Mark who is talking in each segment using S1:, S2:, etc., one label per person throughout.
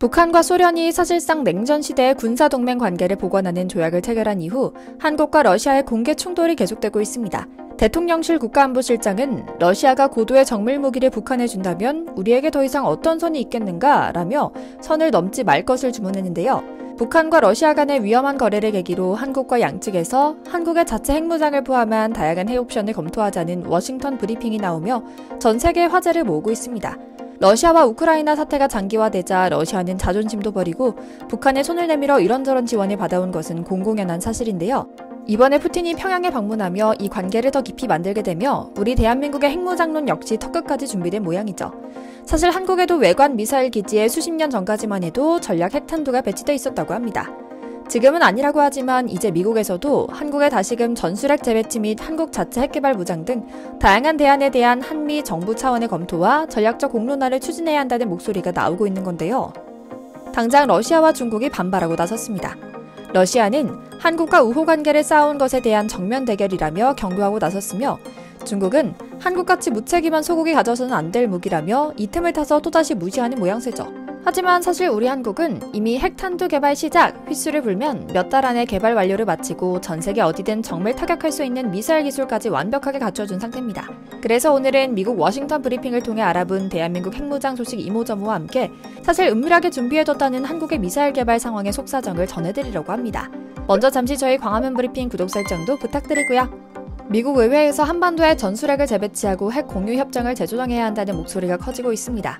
S1: 북한과 소련이 사실상 냉전 시대의 군사동맹 관계를 복원하는 조약을 체결한 이후 한국과 러시아의 공개 충돌이 계속되고 있습니다. 대통령실 국가안보실장은 러시아가 고도의 정밀 무기를 북한에 준다면 우리에게 더 이상 어떤 선이 있겠는가 라며 선을 넘지 말 것을 주문했는데요. 북한과 러시아 간의 위험한 거래를 계기로 한국과 양측에서 한국의 자체 핵무장을 포함한 다양한 핵 옵션을 검토하자는 워싱턴 브리핑이 나오며 전 세계의 화제를 모으고 있습니다. 러시아와 우크라이나 사태가 장기화되자 러시아는 자존심도 버리고 북한에 손을 내밀어 이런저런 지원을 받아온 것은 공공연한 사실인데요. 이번에 푸틴이 평양에 방문하며 이 관계를 더 깊이 만들게 되며 우리 대한민국의 핵무장론 역시 턱끝까지 준비된 모양이죠. 사실 한국에도 외관 미사일 기지에 수십 년 전까지만 해도 전략 핵탄두가 배치돼 있었다고 합니다. 지금은 아니라고 하지만 이제 미국에서도 한국의 다시금 전술핵 재배치 및 한국 자체 핵개발 무장 등 다양한 대안에 대한 한미 정부 차원의 검토와 전략적 공론화를 추진해야 한다는 목소리가 나오고 있는 건데요. 당장 러시아와 중국이 반발하고 나섰습니다. 러시아는 한국과 우호 관계를 쌓아온 것에 대한 정면 대결이라며 경고하고 나섰으며 중국은 한국같이 무책임한 소국이 가져서는 안 될 무기라며 이 틈을 타서 또다시 무시하는 모양새죠. 하지만 사실 우리 한국은 이미 핵탄두 개발 시작 휘슬을 불면 몇 달 안에 개발 완료를 마치고 전 세계 어디든 정밀 타격할 수 있는 미사일 기술까지 완벽하게 갖춰준 상태입니다. 그래서 오늘은 미국 워싱턴 브리핑을 통해 알아본 대한민국 핵무장 소식 이모저모와 함께 사실 은밀하게 준비해뒀다는 한국의 미사일 개발 상황의 속사정을 전해드리려고 합니다. 먼저 잠시 저희 광화문 브리핑 구독 설정도 부탁드리고요. 미국 의회에서 한반도에 전술핵을 재배치하고 핵 공유 협정을 재조정해야 한다는 목소리가 커지고 있습니다.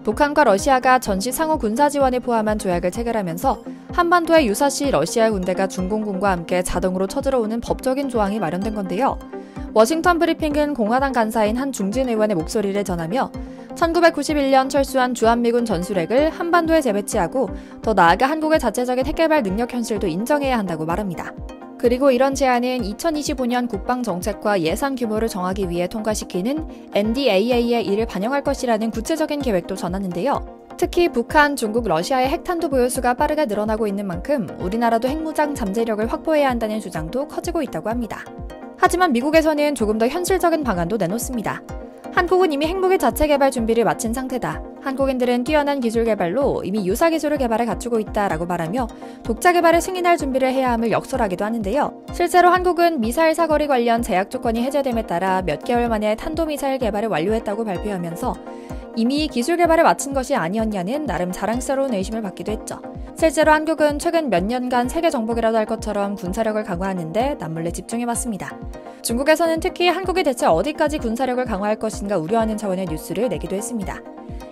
S1: 북한과 러시아가 전시 상호 군사 지원을 포함한 조약을 체결하면서 한반도에 유사시 러시아 군대가 중공군과 함께 자동으로 쳐들어오는 법적인 조항이 마련된 건데요. 워싱턴 브리핑은 공화당 간사인 한 중진 의원의 목소리를 전하며 1991년 철수한 주한미군 전술핵을 한반도에 재배치하고 더 나아가 한국의 자체적인 핵개발 능력 현실도 인정해야 한다고 말합니다. 그리고 이런 제안은 2025년 국방정책과 예산 규모를 정하기 위해 통과시키는 NDAA의 일을 반영할 것이라는 구체적인 계획도 전하는데요. 특히 북한, 중국, 러시아의 핵탄두 보유수가 빠르게 늘어나고 있는 만큼 우리나라도 핵무장 잠재력을 확보해야 한다는 주장도 커지고 있다고 합니다. 하지만 미국에서는 조금 더 현실적인 방안도 내놓습니다. 한국은 이미 핵무기 자체 개발 준비를 마친 상태다. 한국인들은 뛰어난 기술 개발로 이미 유사 기술을 개발해 갖추고 있다라고 말하며 독자 개발을 승인할 준비를 해야 함을 역설하기도 하는데요. 실제로 한국은 미사일 사거리 관련 제약 조건이 해제됨에 따라 몇 개월 만에 탄도미사일 개발을 완료했다고 발표하면서 이미 기술 개발을 마친 것이 아니었냐는 나름 자랑스러운 의심을 받기도 했죠. 실제로 한국은 최근 몇 년간 세계 정복이라도 할 것처럼 군사력을 강화하는데 남몰래 집중해봤습니다. 중국에서는 특히 한국이 대체 어디까지 군사력을 강화할 것인가 우려하는 차원의 뉴스를 내기도 했습니다.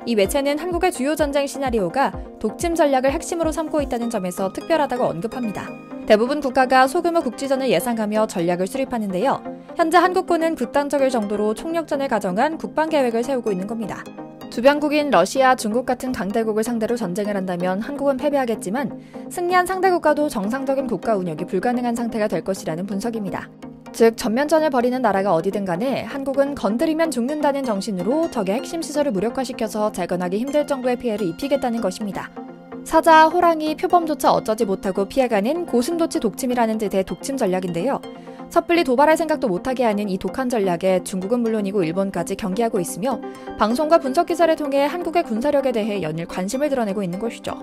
S1: 이 매체는 한국의 주요 전쟁 시나리오가 독침 전략을 핵심으로 삼고 있다는 점에서 특별하다고 언급합니다. 대부분 국가가 소규모 국지전을 예상하며 전략을 수립하는데요. 현재 한국군은 극단적일 정도로 총력전을 가정한 국방계획을 세우고 있는 겁니다. 주변국인 러시아, 중국 같은 강대국을 상대로 전쟁을 한다면 한국은 패배하겠지만 승리한 상대국가도 정상적인 국가 운영이 불가능한 상태가 될 것이라는 분석입니다. 즉 전면전을 벌이는 나라가 어디든 간에 한국은 건드리면 죽는다는 정신으로 적의 핵심 시설을 무력화시켜서 재건하기 힘들 정도의 피해를 입히겠다는 것입니다. 사자, 호랑이, 표범조차 어쩌지 못하고 피해가는 고슴도치 독침이라는 뜻의 독침 전략인데요. 섣불리 도발할 생각도 못하게 하는 이 독한 전략에 중국은 물론이고 일본까지 경계하고 있으며 방송과 분석 기사를 통해 한국의 군사력에 대해 연일 관심을 드러내고 있는 것이죠.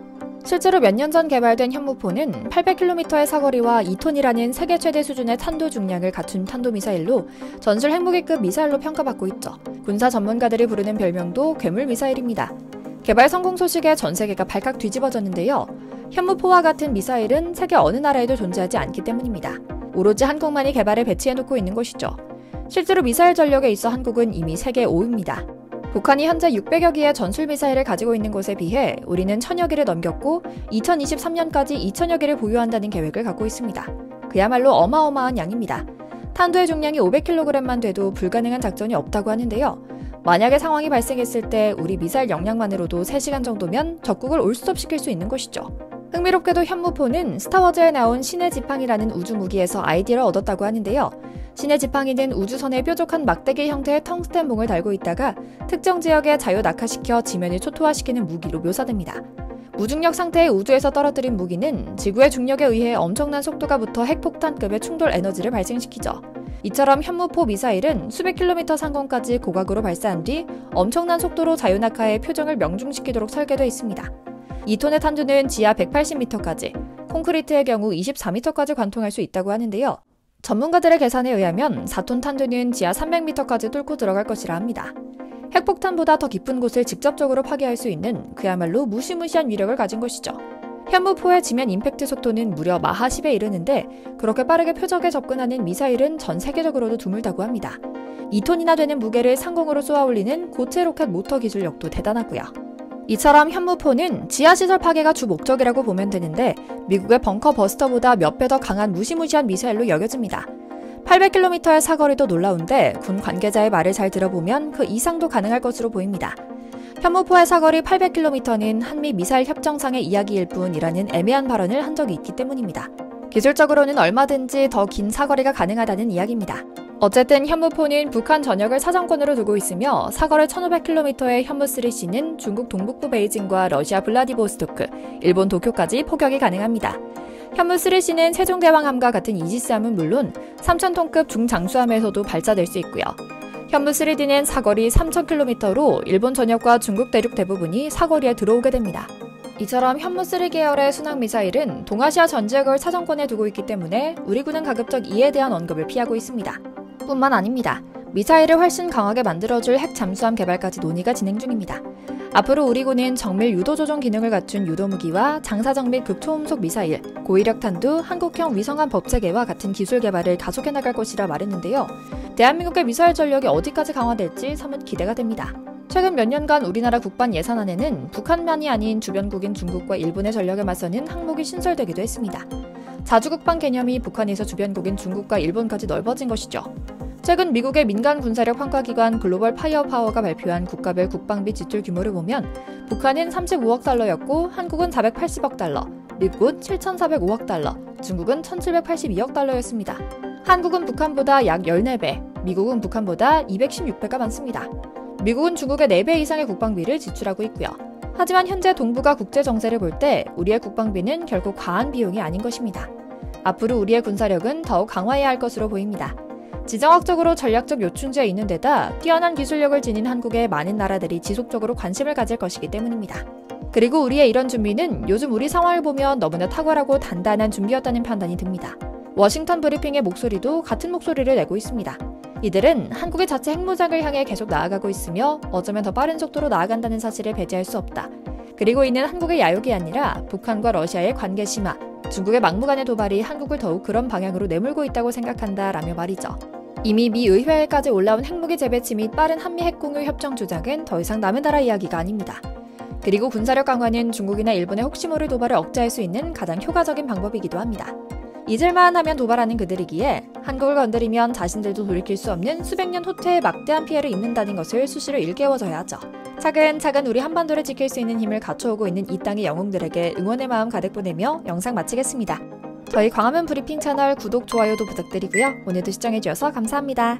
S1: 실제로 몇 년 전 개발된 현무포는 800km의 사거리와 2톤이라는 세계 최대 수준의 탄도 중량을 갖춘 탄도미사일로 전술 핵무기급 미사일로 평가받고 있죠. 군사 전문가들이 부르는 별명도 괴물미사일입니다. 개발 성공 소식에 전 세계가 발칵 뒤집어졌는데요. 현무포와 같은 미사일은 세계 어느 나라에도 존재하지 않기 때문입니다. 오로지 한국만이 개발에 배치해놓고 있는 것이죠. 실제로 미사일 전력에 있어 한국은 이미 세계 5위입니다. 북한이 현재 600여 기의 전술미사일을 가지고 있는 것에 비해 우리는 1000여 기를 넘겼고 2023년까지 2000여 기를 보유한다는 계획을 갖고 있습니다. 그야말로 어마어마한 양입니다. 탄두의 중량이 500kg만 돼도 불가능한 작전이 없다고 하는데요. 만약에 상황이 발생했을 때 우리 미사일 역량만으로도 3시간 정도면 적국을 올스톱시킬 수 있는 것이죠. 흥미롭게도 현무포는 스타워즈에 나온 신의 지팡이라는 우주무기에서 아이디어를 얻었다고 하는데요. 신의 지팡이는 우주선에 뾰족한 막대기 형태의 텅스텐 봉을 달고 있다가 특정 지역에 자유 낙하시켜 지면을 초토화시키는 무기로 묘사됩니다. 무중력 상태의 우주에서 떨어뜨린 무기는 지구의 중력에 의해 엄청난 속도가 붙어 핵폭탄급의 충돌 에너지를 발생시키죠. 이처럼 현무포 미사일은 수백 킬로미터 상공까지 고각으로 발사한 뒤 엄청난 속도로 자유낙하의 표정을 명중시키도록 설계되어 있습니다. 2톤의 탄두는 지하 180m까지, 콘크리트의 경우 24m까지 관통할 수 있다고 하는데요. 전문가들의 계산에 의하면 4톤 탄두는 지하 300m까지 뚫고 들어갈 것이라 합니다. 핵폭탄보다 더 깊은 곳을 직접적으로 파괴할 수 있는 그야말로 무시무시한 위력을 가진 것이죠. 현무포의 지면 임팩트 속도는 무려 마하 10에 이르는데 그렇게 빠르게 표적에 접근하는 미사일은 전 세계적으로도 드물다고 합니다. 2톤이나 되는 무게를 상공으로 쏘아올리는 고체 로켓 모터 기술력도 대단하고요. 이처럼 현무포는 지하시설 파괴가 주 목적이라고 보면 되는데 미국의 벙커 버스터보다 몇 배 더 강한 무시무시한 미사일로 여겨집니다. 800km의 사거리도 놀라운데 군 관계자의 말을 잘 들어보면 그 이상도 가능할 것으로 보입니다. 현무포의 사거리 800km는 한미 미사일 협정상의 이야기일 뿐이라는 애매한 발언을 한 적이 있기 때문입니다. 기술적으로는 얼마든지 더 긴 사거리가 가능하다는 이야기입니다. 어쨌든 현무포는 북한 전역을 사정권으로 두고 있으며 사거리 1500km의 현무3C는 중국 동북부 베이징과 러시아 블라디보스토크, 일본 도쿄까지 포격이 가능합니다. 현무3C는 세종대왕함과 같은 이지스함은 물론 3000톤급 중장수함에서도 발사될 수 있고요. 현무3D는 사거리 3000km로 일본 전역과 중국 대륙 대부분이 사거리에 들어오게 됩니다. 이처럼 현무3 계열의 순항미사일은 동아시아 전 지역을 사정권에 두고 있기 때문에 우리 군은 가급적 이에 대한 언급을 피하고 있습니다. 뿐만 아닙니다. 미사일을 훨씬 강하게 만들어줄 핵 잠수함 개발까지 논의가 진행 중입니다. 앞으로 우리 군은 정밀 유도 조종 기능을 갖춘 유도무기와 장사정 및 극초음속 미사일, 고위력 탄두, 한국형 위성함 법체계와 같은 기술 개발을 가속해 나갈 것이라 말했는데요. 대한민국의 미사일 전력이 어디까지 강화될지 사뭇 기대가 됩니다. 최근 몇 년간 우리나라 국방 예산안에는 북한만이 아닌 주변국인 중국과 일본의 전력에 맞서는 항목이 신설되기도 했습니다. 자주국방 개념이 북한에서 주변국인 중국과 일본까지 넓어진 것이죠. 최근 미국의 민간 군사력 평가기관 글로벌 파이어파워가 발표한 국가별 국방비 지출 규모를 보면 북한은 35억 달러였고 한국은 480억 달러, 미국은 7,405억 달러, 중국은 1,782억 달러였습니다. 한국은 북한보다 약 14배, 미국은 북한보다 216배가 많습니다. 미국은 중국의 4배 이상의 국방비를 지출하고 있고요. 하지만 현재 동북아 국제 정세를 볼 때 우리의 국방비는 결국 과한 비용이 아닌 것입니다. 앞으로 우리의 군사력은 더욱 강화해야 할 것으로 보입니다. 지정학적으로 전략적 요충지에 있는 데다 뛰어난 기술력을 지닌 한국에 많은 나라들이 지속적으로 관심을 가질 것이기 때문입니다. 그리고 우리의 이런 준비는 요즘 우리 상황을 보면 너무나 탁월하고 단단한 준비였다는 판단이 듭니다. 워싱턴 브리핑의 목소리도 같은 목소리를 내고 있습니다. 이들은 한국의 자체 핵무장을 향해 계속 나아가고 있으며 어쩌면 더 빠른 속도로 나아간다는 사실을 배제할 수 없다. 그리고 이는 한국의 야욕이 아니라 북한과 러시아의 관계 심화, 중국의 막무가내 도발이 한국을 더욱 그런 방향으로 내몰고 있다고 생각한다라며 말이죠. 이미 미 의회에까지 올라온 핵무기 재배치 및 빠른 한미 핵공유 협정 주장은 더 이상 남의 나라 이야기가 아닙니다. 그리고 군사력 강화는 중국이나 일본의 혹시 모를 도발을 억제할 수 있는 가장 효과적인 방법이기도 합니다. 잊을만 하면 도발하는 그들이기에 한국을 건드리면 자신들도 돌이킬 수 없는 수백 년 후퇴의 막대한 피해를 입는다는 것을 수시로 일깨워줘야 하죠. 차근차근 우리 한반도를 지킬 수 있는 힘을 갖춰오고 있는 이 땅의 영웅들에게 응원의 마음 가득 보내며 영상 마치겠습니다. 저희 광화문 브리핑 채널 구독, 좋아요도 부탁드리고요. 오늘도 시청해주셔서 감사합니다.